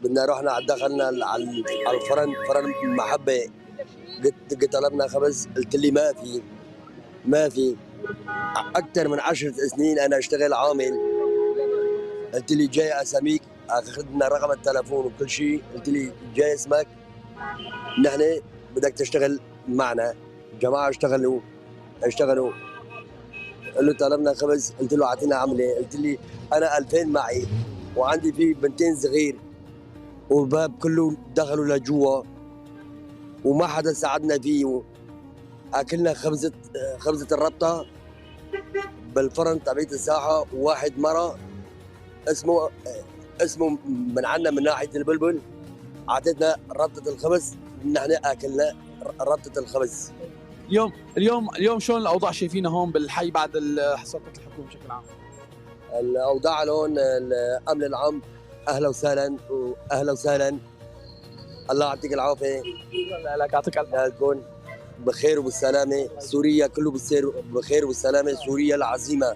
بدنا رحنا دخلنا على الفرن، فرن محبة. قلت طلبنا خبز، قلت لي ما في. أكثر من 10 سنين أنا أشتغل عامل. قلت لي جاي أساميك، أخذنا رقم التلفون وكل شيء. قلت لي جاي اسمك، نحن بدك تشتغل معنا. جماعة اشتغلوا. قال له طلبنا خبز، قلت له أعطينا عملة. قلت لي أنا 2000 معي وعندي في بنتين صغير والباب كله دخلوا لجوا وما حدا ساعدنا فيه. اكلنا خبزه الربطه بالفرن تبعيت الساحه. وواحد مره اسمه من عنا من ناحيه البلبل اعطتنا ربطه الخبز، نحن اكلنا ربطه الخبز. اليوم شلون الاوضاع شايفينها هون بالحي بعد سلطه الحكومه بشكل عام؟ الاوضاع هون الامن العام اهلا وسهلا واهلا وسهلا. الله يعطيك العافيه. شكرا لك، يعطيك الف عافيه. تكون بخير وبالسلامه. سوريا كله بخير وبالسلامه. سوريا العظيمه.